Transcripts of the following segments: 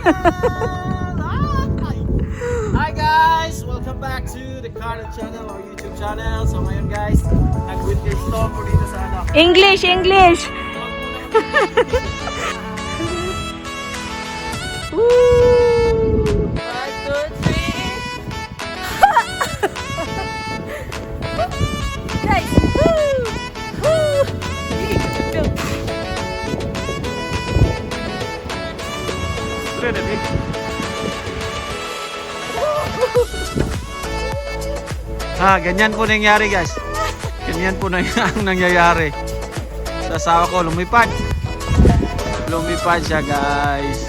Hi guys! Welcome back to the Carter channel or YouTube channel. So ngayon guys, nag-winter storm po dito sa ano. English! English! Woo! 1, 2, 3. Guys! Woo! Woo! Ganyan po nangyari guys. Ganyan po ang nangyayari. Sa asawa ko, lumipad. Lumipad siya guys.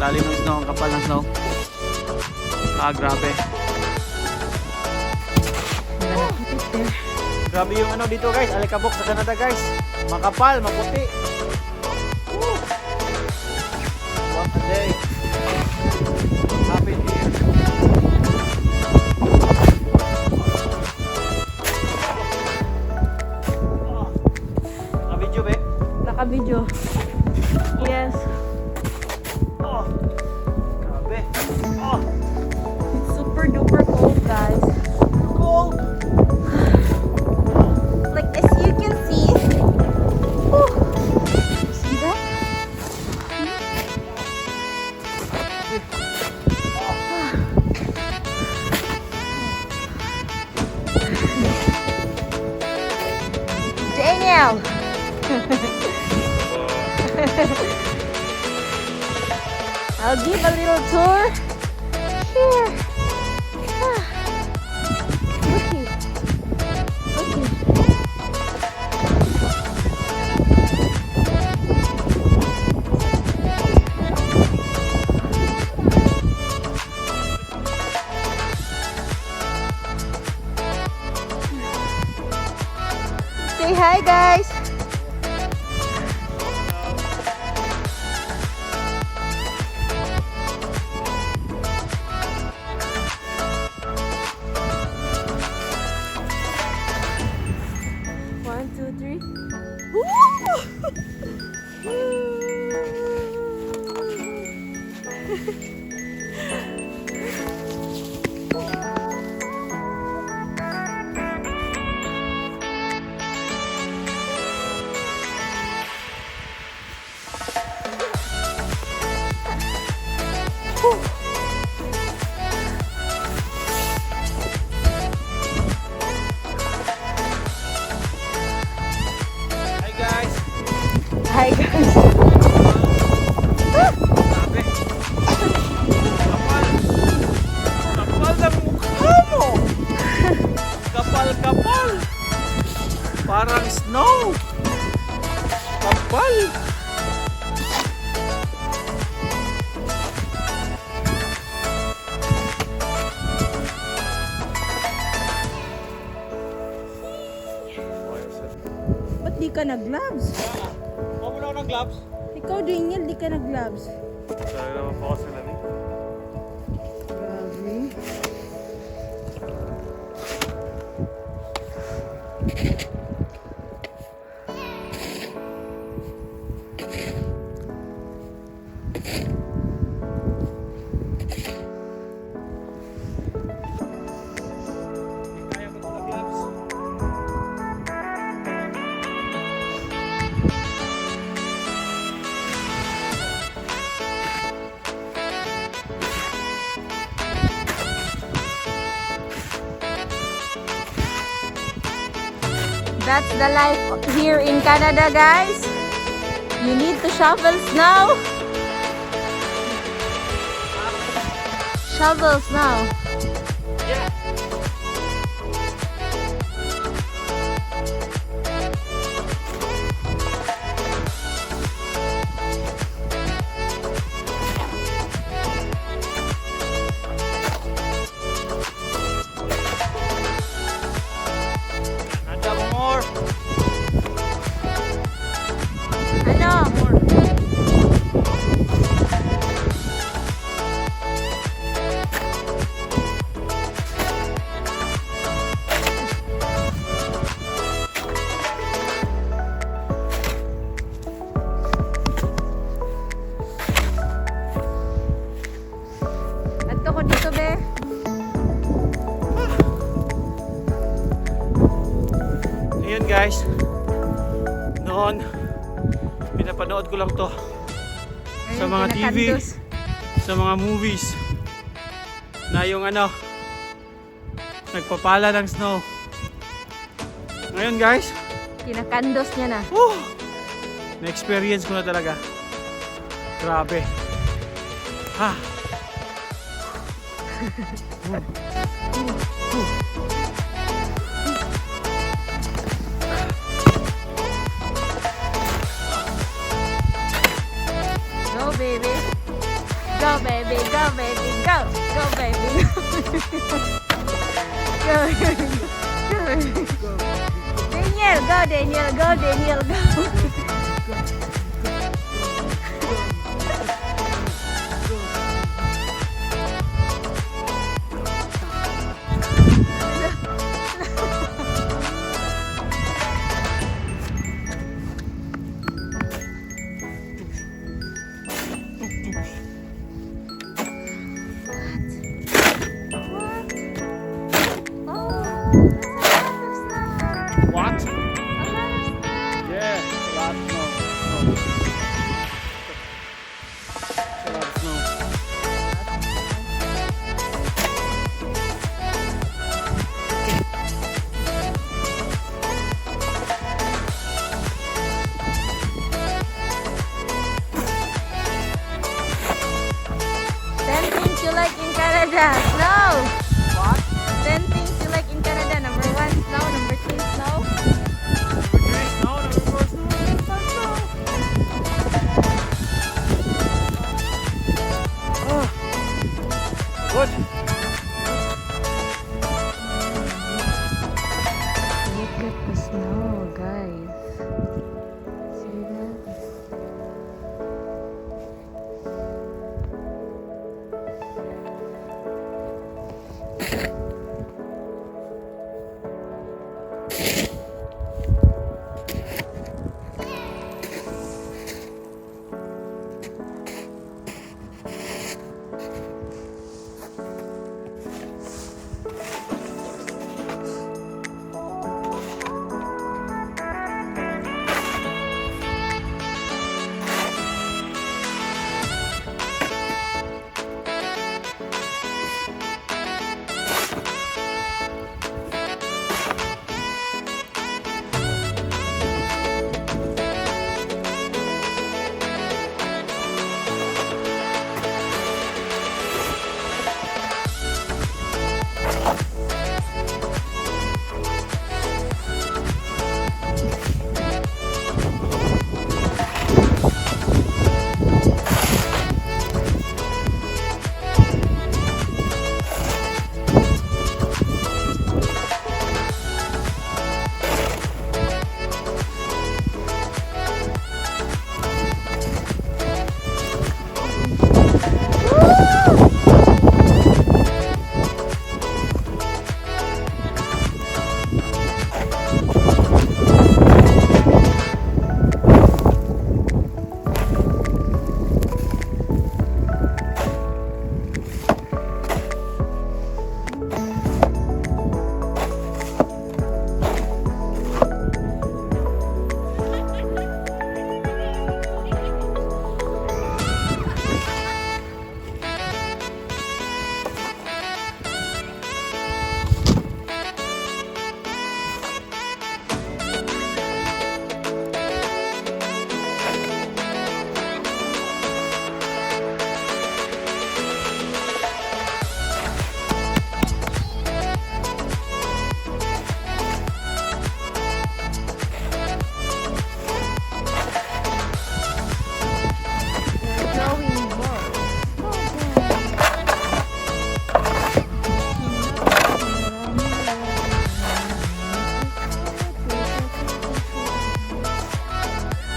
Lalim ng snow, ang kapal ng snow. Grabe. Grabe yung ano dito guys, alikabok sa Canada guys. Makapal, maputi. What a day. Happy here. Naka-video be? Naka-video. Yes. Grabe. It's super duper cold, guys. Cold. Like as you can see. Whew. See that? Daniel. I'll give a little tour here. Okay. Okay. Say hi, guys. One, two, three. Hi guys. Hi, guys. Grabe. Kapal. Kapal ng mukha mo. Kapal. Parang snow. Kapal. Ba't di ka nag-gloves? Huwag mo na ako ng gloves. Ikaw, Daniel, di ka nag-gloves. Sorry naman po kasi namin. Grabe. Kaya ko ito ng gloves. That's the life here in Canada, guys. You need to shovel snow. Shovel snow. Yeah. More. Ano? dito, be. Ayun guys, noon pinapanood ko lang to sa mga TV, sa mga movies na yung ano, nagpapala ng snow. Ngayon guys, Kinakandos niya na. na-experience ko na talaga. Grabe. Ha. Go, baby. Go, baby. Go, baby. Go. Go, baby. Go. Go. Daniel, go, Daniel. Go, Daniel. Go. What? Yeah, it's a lot of snow. It's a lot of snow. Ten things you like in Canada. Snow. What? 10 things you like in Canada. Number 1, snow. Number 2, snow. Snow, number 4, snow. Oh. Good. Look at the snow, guys. See that?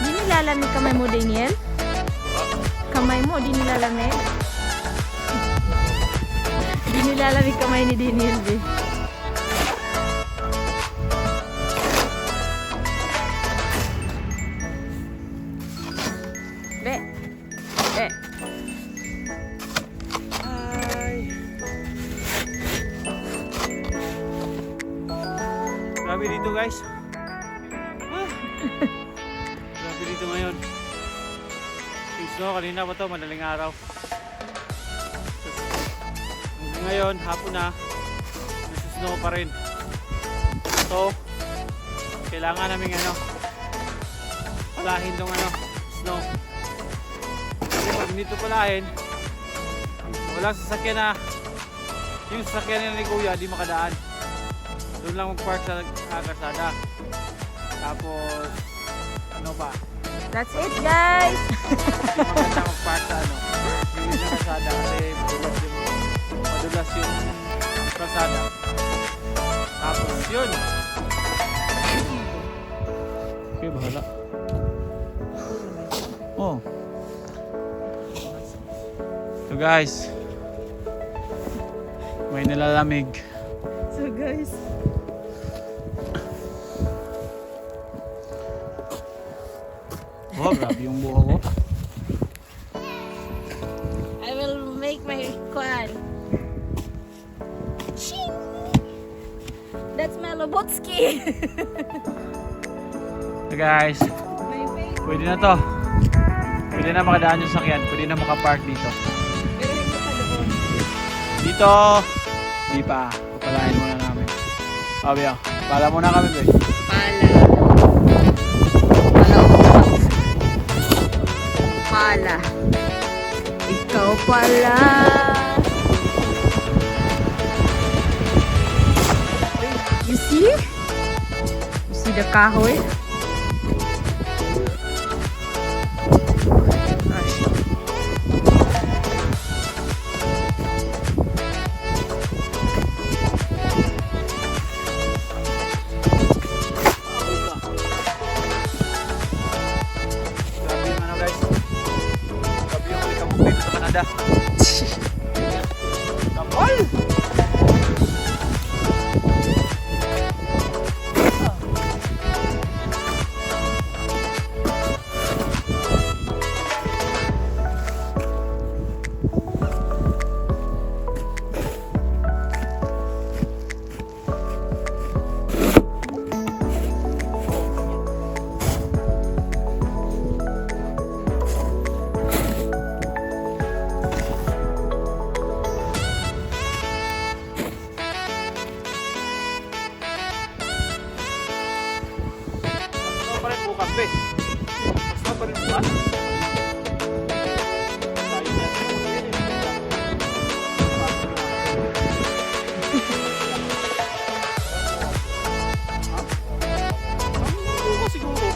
nilalamig kamay mo, Daniel? Kamay mo, di nilalamig? Di nilalamig kamay ni Daniel, be. Be. Be. Hi. Grabe dito guys. Grabe dito ngayon. Yung snow kanina pa to, madaling araw. Hanggang ngayon, hapon na, nasa-snow pa rin. So, kailangan namin palahin tong snow. Kasi pag dito palahin, walang sasakyan na, yung sasakyan ni Kuya di makadaan. Doon lang mag-park sa kalsada. Tapos, ano pa? That's it, guys! Hindi maganda mag-park sa gilid na kalsada kasi madulas yung kalsada. Tapos yun. Okay, bahala. Oh. So guys, may nalalamig. So guys, oh, grabe yung buho ko. I will make my kwan. Ching! That's my Lobotski. So guys, My face. pwede na to. Pwede na makadaan yung sakyan. Pwede na makapark dito. Pero hindi pa doon. Dito! Di pa. Papalain muna namin. Sabi pala muna kami, be. Pala. Pala upat. Pala. Ikaw pala. You see? You see the kahoy? Gosh. Grabe yung guys. Grabe yung alikabok dito sa Canada. Kapal! Snow pa rin bukas, be. Snow pa rin bukas. Tayo na. Bukas siguro.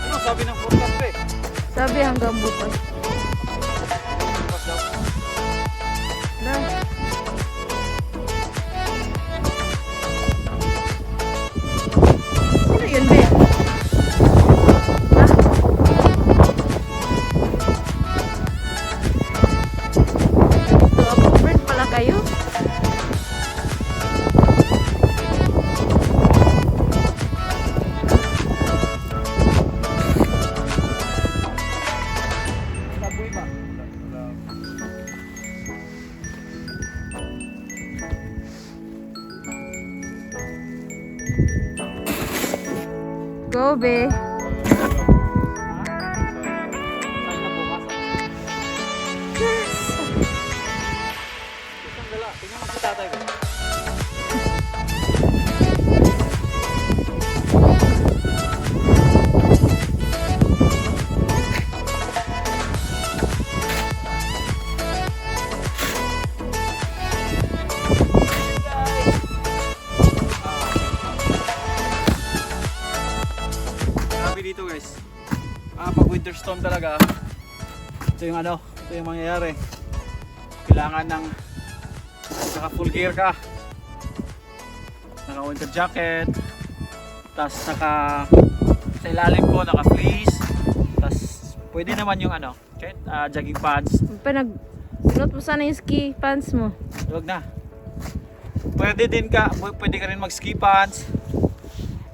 Ano sabi ng forecast, be? Sabi hanggang bukas. Bukas daw. Na. Sino yun, be? Friend pala kayo? Taboy ba? Go, be. Yes. Isang dala. Tingnan mo si tatay ko. Grabe dito guys. Pag winter storm talaga, ito yung ito yung mangyayari. Kailangan ng naka full gear ka, naka winter jacket, tas naka sa ilalim ko naka fleece, tas pwede naman yung kahit jogging pants. Pinot mo sana yung ski pants mo. Huwag na. Pwede ka rin mag ski pants.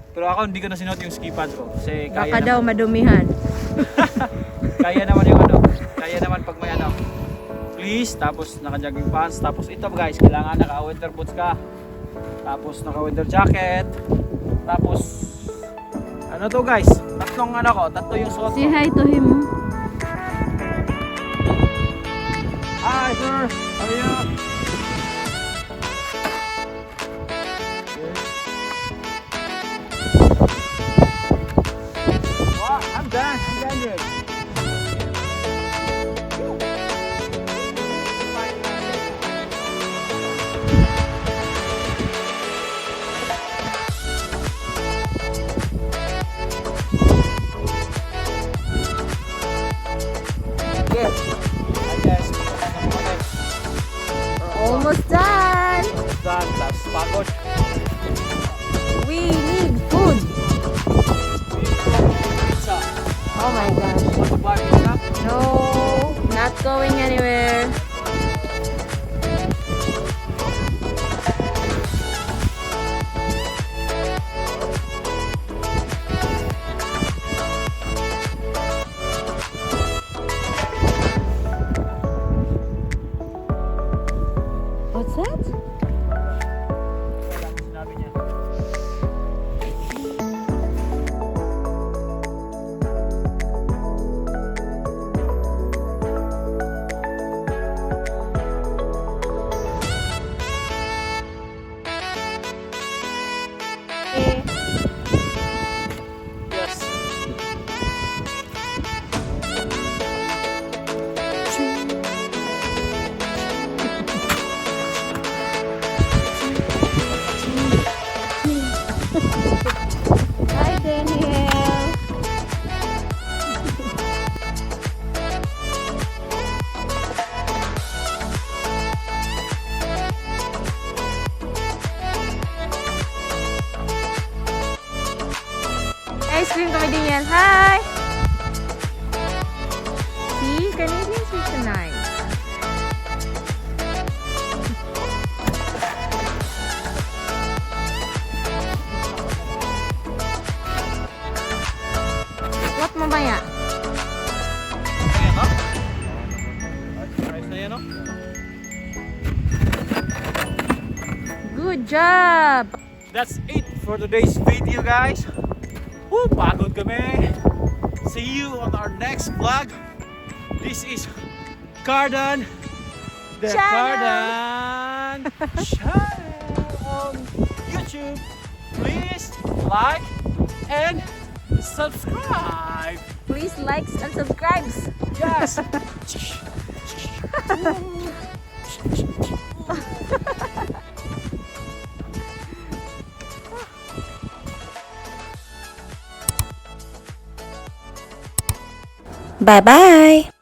Pero ako hindi ko na sinuot yung ski pants ko kasi Baka daw madumihan. kaya naman kaya naman pag may fleece, tapos naka jogging pants, tapos ito guys, kailangan naka winter boots ka, tapos naka winter jacket, Tapos, ano to guys? Tatlo yung suot Say ko. hi to him. Hi sir, how are you? Wow, I'm done good. Yes. I guess. Almost done. Done. Tapos pagod. We need food. Pizza. Oh my gosh. Want to buy pizza? No, not going anywhere. What's that? Wala, sinabi niya. Yes. Hi, Daniel. Ice cream kami, Daniel. Hi. See, Canadians are so nice. What mamaya? Ayan o. Ayos na yan o. Good job. That's it for today's video guys. Woo, pagod kami. See you on our next vlog. This is Cardan. The Channel. Cardan channel on YouTube. Please like and subscribe. Please likes and subscribes. Yes. Bye-bye.